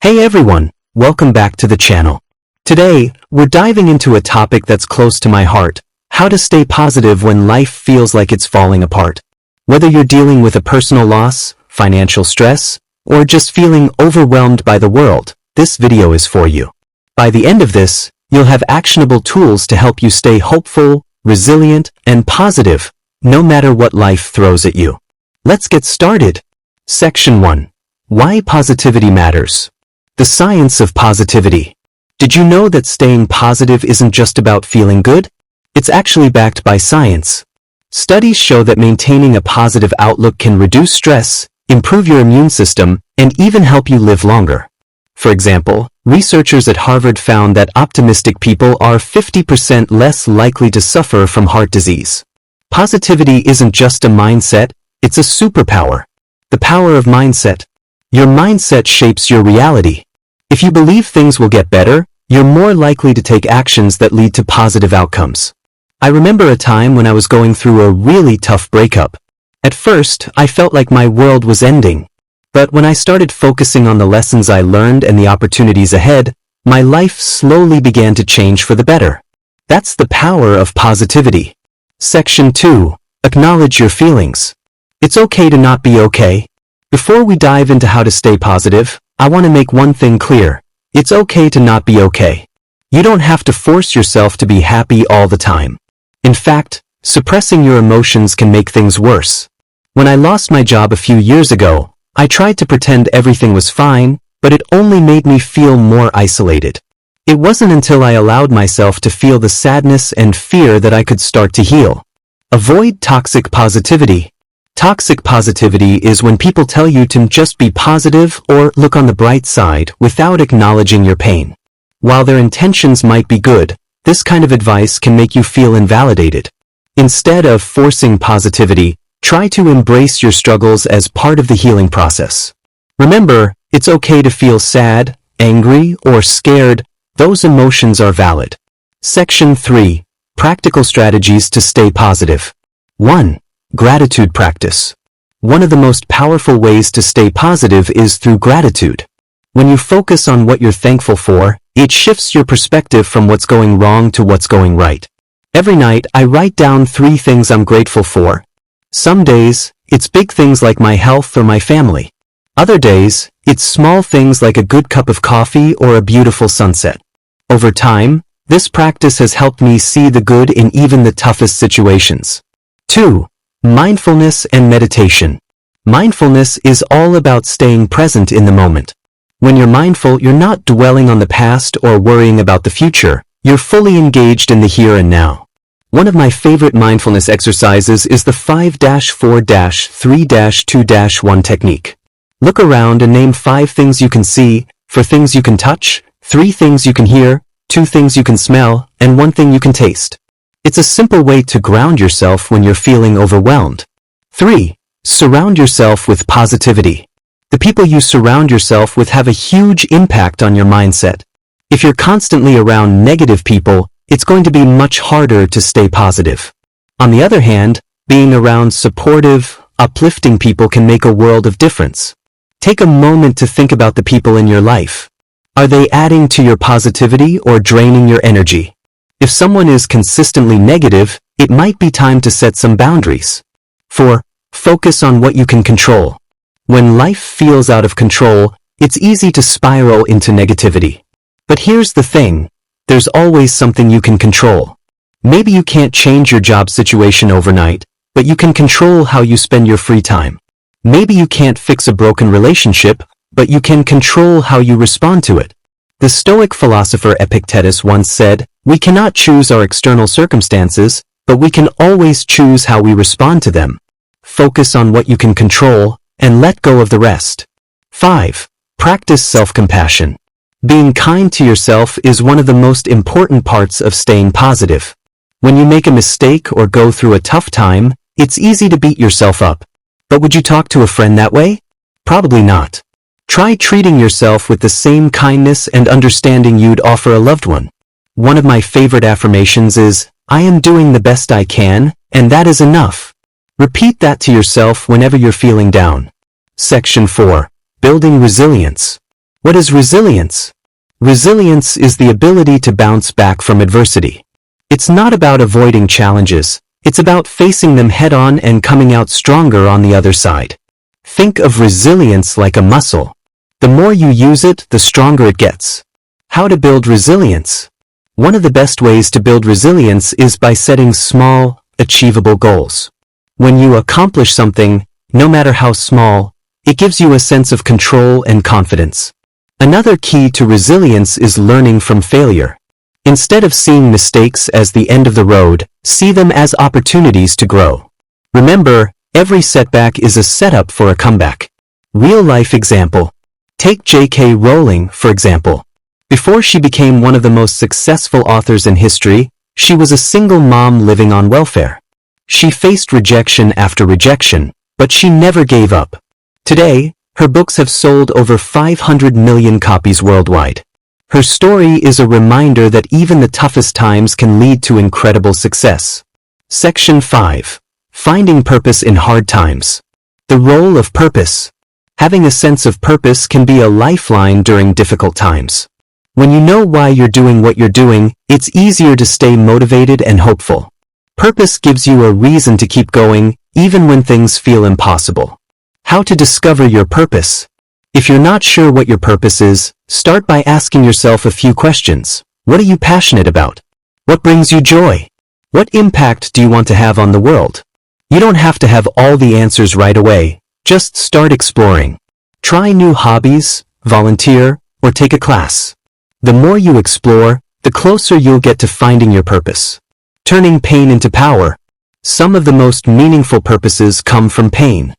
Hey everyone, welcome back to the channel. Today, we're diving into a topic that's close to my heart, how to stay positive when life feels like it's falling apart. Whether you're dealing with a personal loss, financial stress, or just feeling overwhelmed by the world, this video is for you. By the end of this, you'll have actionable tools to help you stay hopeful, resilient, and positive, no matter what life throws at you. Let's get started. Section 1. Why positivity matters. The science of positivity. Did you know that staying positive isn't just about feeling good? It's actually backed by science. Studies show that maintaining a positive outlook can reduce stress, improve your immune system, and even help you live longer. For example, researchers at Harvard found that optimistic people are 50% less likely to suffer from heart disease. Positivity isn't just a mindset, it's a superpower. The power of mindset. Your mindset shapes your reality. If you believe things will get better, you're more likely to take actions that lead to positive outcomes. I remember a time when I was going through a really tough breakup. At first, I felt like my world was ending. But when I started focusing on the lessons I learned and the opportunities ahead, my life slowly began to change for the better. That's the power of positivity. Section 2. Acknowledge your feelings. It's okay to not be okay. Before we dive into how to stay positive, I want to make one thing clear. It's okay to not be okay. You don't have to force yourself to be happy all the time. In fact, suppressing your emotions can make things worse. When I lost my job a few years ago, I tried to pretend everything was fine, but it only made me feel more isolated. It wasn't until I allowed myself to feel the sadness and fear that I could start to heal. Avoid toxic positivity. Toxic positivity is when people tell you to just be positive or look on the bright side without acknowledging your pain. While their intentions might be good, this kind of advice can make you feel invalidated. Instead of forcing positivity, try to embrace your struggles as part of the healing process. Remember, it's okay to feel sad, angry, or scared. Those emotions are valid. Section 3. Practical strategies to stay positive. 1. Gratitude practice. One of the most powerful ways to stay positive is through gratitude. When you focus on what you're thankful for, it shifts your perspective from what's going wrong to what's going right. Every night, I write down 3 things I'm grateful for. Some days, it's big things like my health or my family. Other days, it's small things like a good cup of coffee or a beautiful sunset. Over time, this practice has helped me see the good in even the toughest situations. 2. Mindfulness and meditation. Mindfulness is all about staying present in the moment. When you're mindful, you're not dwelling on the past or worrying about the future. You're fully engaged in the here and now. One of my favorite mindfulness exercises is the 5-4-3-2-1 technique. Look around and name 5 things you can see, 4 things you can touch, 3 things you can hear, 2 things you can smell, and 1 thing you can taste. It's a simple way to ground yourself when you're feeling overwhelmed. 3. Surround yourself with positivity. The people you surround yourself with have a huge impact on your mindset. If you're constantly around negative people, it's going to be much harder to stay positive. On the other hand, being around supportive, uplifting people can make a world of difference. Take a moment to think about the people in your life. Are they adding to your positivity or draining your energy? If someone is consistently negative, it might be time to set some boundaries. 4. Focus on what you can control. When life feels out of control, it's easy to spiral into negativity. But here's the thing. There's always something you can control. Maybe you can't change your job situation overnight, but you can control how you spend your free time. Maybe you can't fix a broken relationship, but you can control how you respond to it. The Stoic philosopher Epictetus once said, "We cannot choose our external circumstances, but we can always choose how we respond to them." Focus on what you can control, and let go of the rest. 5. Practice self-compassion. Being kind to yourself is one of the most important parts of staying positive. When you make a mistake or go through a tough time, it's easy to beat yourself up. But would you talk to a friend that way? Probably not. Try treating yourself with the same kindness and understanding you'd offer a loved one. One of my favorite affirmations is, "I am doing the best I can, and that is enough." Repeat that to yourself whenever you're feeling down. Section 4. Building resilience. What is resilience? Resilience is the ability to bounce back from adversity. It's not about avoiding challenges, it's about facing them head-on and coming out stronger on the other side. Think of resilience like a muscle. The more you use it, the stronger it gets. How to build resilience? One of the best ways to build resilience is by setting small, achievable goals. When you accomplish something, no matter how small, it gives you a sense of control and confidence. Another key to resilience is learning from failure. Instead of seeing mistakes as the end of the road, see them as opportunities to grow. Remember, every setback is a setup for a comeback. Real-life example. Take J.K. Rowling, for example. Before she became one of the most successful authors in history, she was a single mom living on welfare. She faced rejection after rejection, but she never gave up. Today, her books have sold over 500 million copies worldwide. Her story is a reminder that even the toughest times can lead to incredible success. Section 5. Finding purpose in hard times. The role of purpose. Having a sense of purpose can be a lifeline during difficult times. When you know why you're doing what you're doing, it's easier to stay motivated and hopeful. Purpose gives you a reason to keep going, even when things feel impossible. How to discover your purpose. If you're not sure what your purpose is, start by asking yourself a few questions. What are you passionate about? What brings you joy? What impact do you want to have on the world? You don't have to have all the answers right away. Just start exploring. Try new hobbies, volunteer, or take a class. The more you explore, the closer you'll get to finding your purpose. Turning pain into power. Some of the most meaningful purposes come from pain.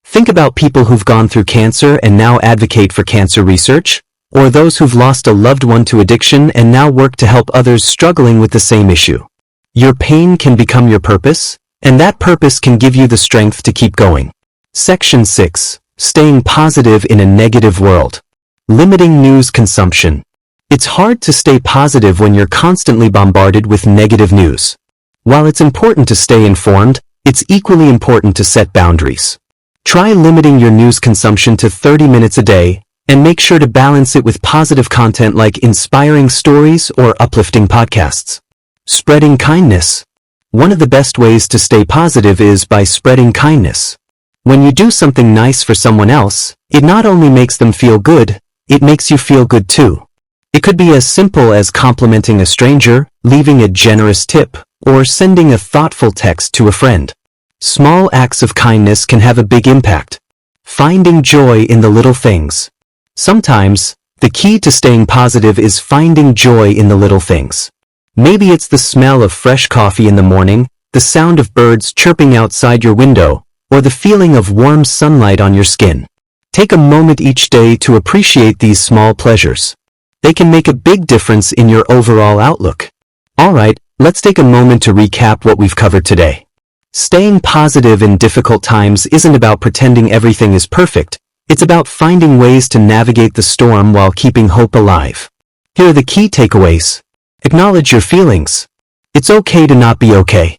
Think about people who've gone through cancer and now advocate for cancer research, or those who've lost a loved one to addiction and now work to help others struggling with the same issue. Your pain can become your purpose, and that purpose can give you the strength to keep going. Section 6. Staying positive in a negative world. Limiting news consumption. It's hard to stay positive when you're constantly bombarded with negative news. While it's important to stay informed, it's equally important to set boundaries. Try limiting your news consumption to 30 minutes a day, and make sure to balance it with positive content like inspiring stories or uplifting podcasts. Spreading kindness. One of the best ways to stay positive is by spreading kindness. When you do something nice for someone else, it not only makes them feel good, it makes you feel good too. It could be as simple as complimenting a stranger, leaving a generous tip, or sending a thoughtful text to a friend. Small acts of kindness can have a big impact. Finding joy in the little things. Sometimes, the key to staying positive is finding joy in the little things. Maybe it's the smell of fresh coffee in the morning, the sound of birds chirping outside your window, or the feeling of warm sunlight on your skin. Take a moment each day to appreciate these small pleasures. They can make a big difference in your overall outlook. Alright, let's take a moment to recap what we've covered today. Staying positive in difficult times isn't about pretending everything is perfect. It's about finding ways to navigate the storm while keeping hope alive. Here are the key takeaways. Acknowledge your feelings. It's okay to not be okay.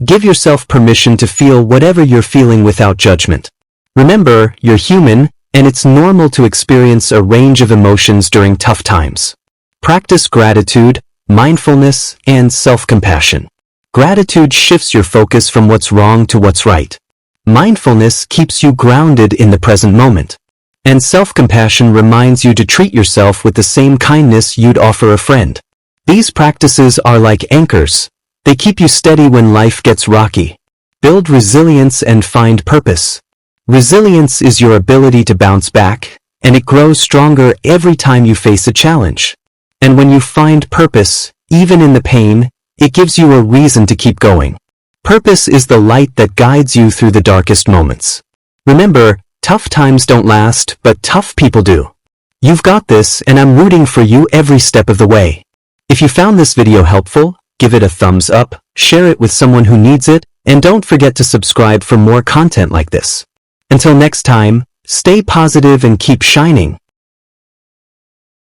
Give yourself permission to feel whatever you're feeling without judgment. Remember, you're human, and it's normal to experience a range of emotions during tough times. Practice gratitude, mindfulness, and self-compassion. Gratitude shifts your focus from what's wrong to what's right. Mindfulness keeps you grounded in the present moment. And self-compassion reminds you to treat yourself with the same kindness you'd offer a friend. These practices are like anchors. They keep you steady when life gets rocky. Build resilience and find purpose. Resilience is your ability to bounce back, and it grows stronger every time you face a challenge. And when you find purpose, even in the pain, it gives you a reason to keep going. Purpose is the light that guides you through the darkest moments. Remember, tough times don't last, but tough people do. You've got this, and I'm rooting for you every step of the way. If you found this video helpful, give it a thumbs up, share it with someone who needs it, and don't forget to subscribe for more content like this. Until next time, stay positive and keep shining.